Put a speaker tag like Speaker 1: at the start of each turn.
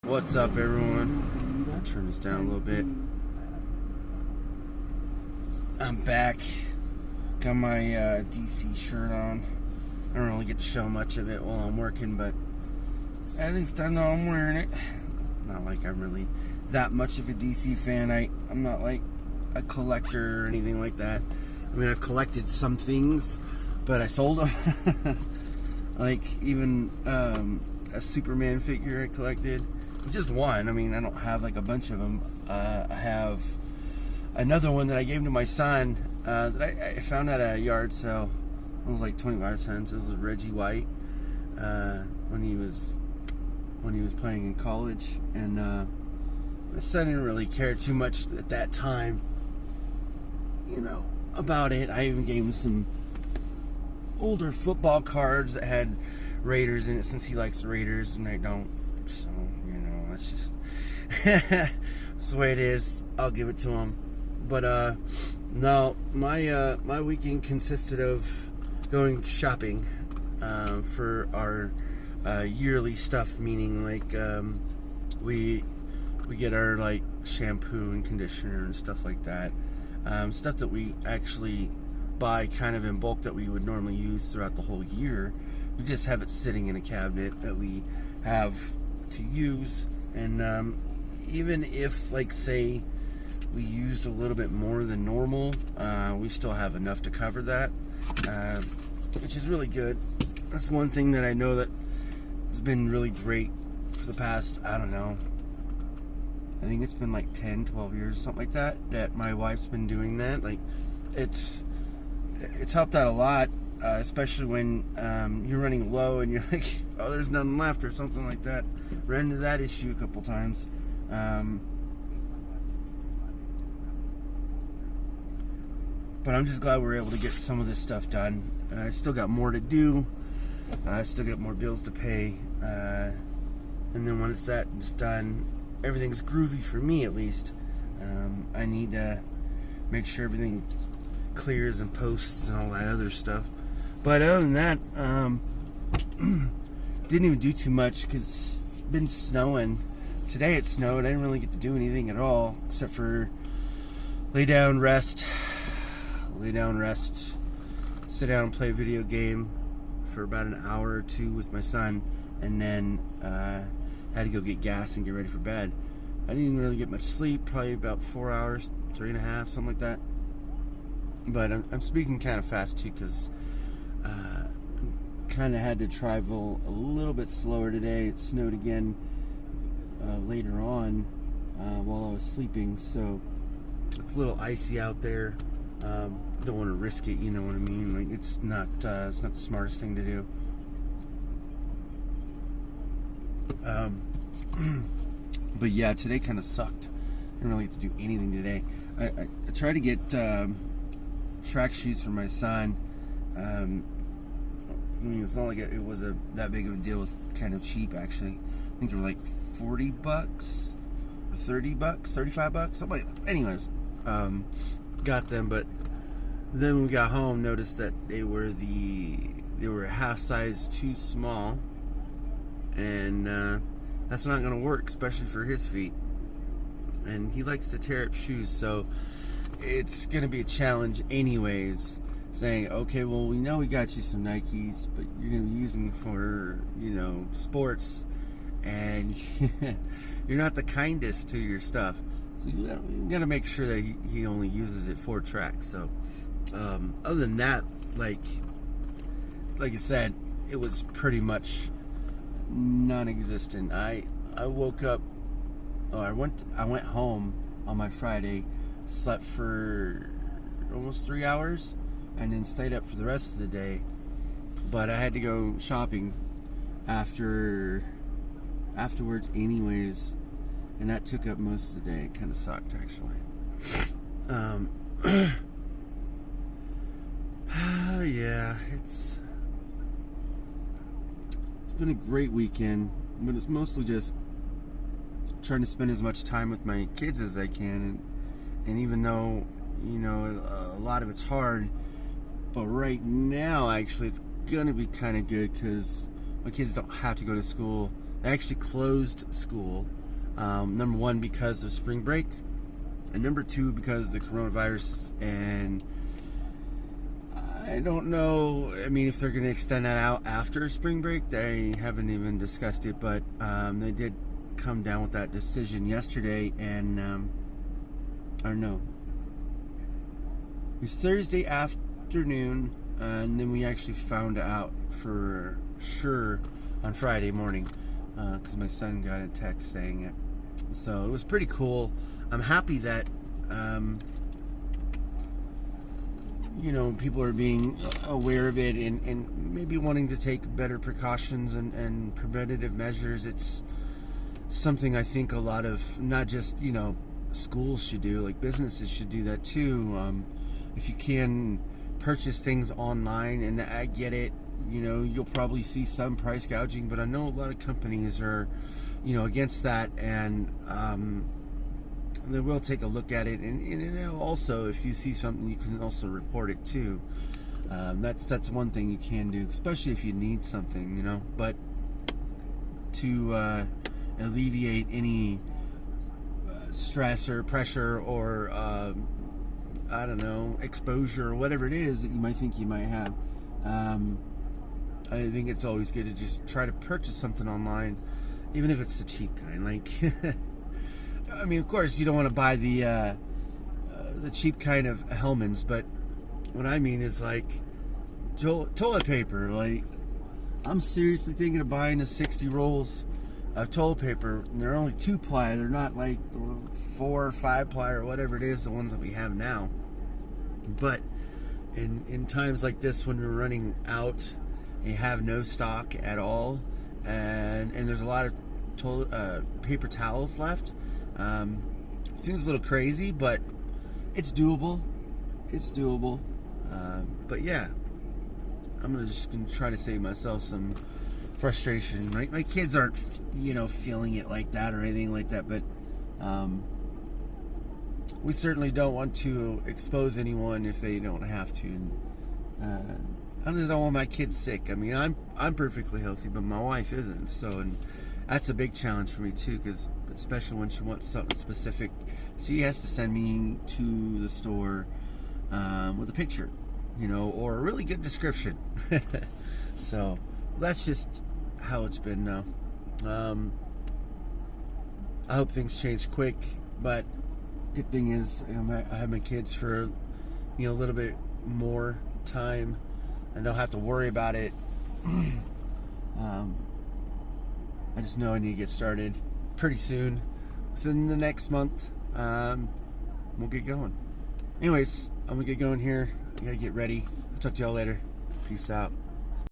Speaker 1: What's up, everyone? I'll turn this down a little bit. I'm back. Got my DC shirt on. I don't really get to show much of it while I'm working, but at least I know I'm wearing it. Not like I'm really that much of a DC fan. I'm not like a collector or anything like that. I mean, I've collected some things, but I sold them. Like even a Superman figure I collected. Just one. I mean, I don't have like a bunch of them. I have another one that I gave to my son that I found at a yard sale. It was like 25 cents. It was a Reggie White when he was playing in college, and my son didn't really care too much at that time, about it. I even gave him some older football cards that had Raiders in it, since he likes the Raiders and I don't. So, that's just that's the way it is. I'll give it to him. But no, my weekend consisted of going shopping for our yearly stuff, meaning like we get our like shampoo and conditioner and stuff like that, stuff that we actually buy kind of in bulk that we would normally use throughout the whole year. We just have it sitting in a cabinet that we have to use, and even if, like, say we used a little bit more than normal, we still have enough to cover that, which is really good. That's one thing that I know that has been really great for the past, I don't know, I think it's been like 10, 12 years, something like that my wife's been doing that. Like, it's helped out a lot, especially when you're running low and you're like, oh, there's nothing left or something like that. Ran into that issue a couple times. But I'm just glad we're able to get some of this stuff done. I still got more to do. I still got more bills to pay. And then once that's done, everything's groovy for me, at least. I need to make sure everything clears and posts and all that other stuff. But other than that, didn't even do too much because it's been snowing. Today it snowed. I didn't really get to do anything at all except for lay down, rest, sit down and play a video game for about an hour or two with my son, and then had to go get gas and get ready for bed. I didn't really get much sleep, probably about 4 hours, 3.5, something like that. But I'm speaking kind of fast too, because kind of had to travel a little bit slower today. It snowed again later on while I was sleeping, so it's a little icy out there. Don't want to risk it, you know what I mean? Like, it's not the smartest thing to do. But yeah, today kind of sucked. I didn't really get to do anything today. I tried to get track shoes for my son. I mean, it's not like it was that big of a deal. It was kind of cheap, actually. I think they were like $40 or $30, $35, something like that. Anyways, got them, but then when we got home, noticed that they were a half size too small, and that's not going to work, especially for his feet. And he likes to tear up shoes, so it's going to be a challenge anyways, saying, okay, well, we know we got you some Nikes, but you're going to be using them for, sports, and you're not the kindest to your stuff. So you got to make sure that he only uses it for track. So other than that, like I said, it was pretty much non-existent. I woke up, I went home on my Friday, slept for almost 3 hours, and then stayed up for the rest of the day. But I had to go shopping afterwards anyways, and that took up most of the day. It kind of sucked, actually. Yeah, it's been a great weekend, but it's mostly just trying to spend as much time with my kids as I can, and even though a lot of it's hard, but right now actually it's gonna be kind of good because my kids don't have to go to school They actually closed school. Number one, because of spring break, and number two, because of the coronavirus. And I don't know, I mean, if they're going to extend that out after spring break. They haven't even discussed it, but they did come down with that decision yesterday. And or no, it was Thursday afternoon, and then we actually found out for sure on Friday morning, because my son got a text saying it. So it was pretty cool. I'm happy that people are being aware of it, and maybe wanting to take better precautions and preventative measures. It's something I think a lot of, not just schools should do, like businesses should do that too. If you can purchase things online, and I get it, you'll probably see some price gouging, but I know a lot of companies are against that, and they will take a look at it, and also, if you see something, you can also report it too. That's one thing you can do, especially if you need something, but to alleviate any stress or pressure or I don't know, exposure or whatever it is that you might think you might have, I think it's always good to just try to purchase something online, even if it's the cheap kind. Like I mean, of course you don't want to buy the cheap kind of Hellmann's, but what I mean is like toilet paper. Like, I'm seriously thinking of buying the 60 rolls of toilet paper, and they're only 2-ply. They're not like the 4 or 5-ply or whatever it is, the ones that we have now. But in times like this, when we're running out and you have no stock at all, and there's a lot of paper towels left, seems a little crazy, but it's doable. But yeah, I'm just gonna try to save myself some frustration. My kids aren't feeling it like that or anything like that, but we certainly don't want to expose anyone if they don't have to. I just don't want my kids sick. I mean, I'm perfectly healthy, but my wife isn't. So, and that's a big challenge for me too, because especially when she wants something specific, she has to send me to the store with a picture, or a really good description. So that's just how it's been now. I hope things change quick, but good thing is I have my kids for a little bit more time, and don't have to worry about it. I just know I need to get started pretty soon. Within the next month, we'll get going. Anyways, I'm gonna get going here. I gotta get ready. I'll talk to y'all later. Peace out.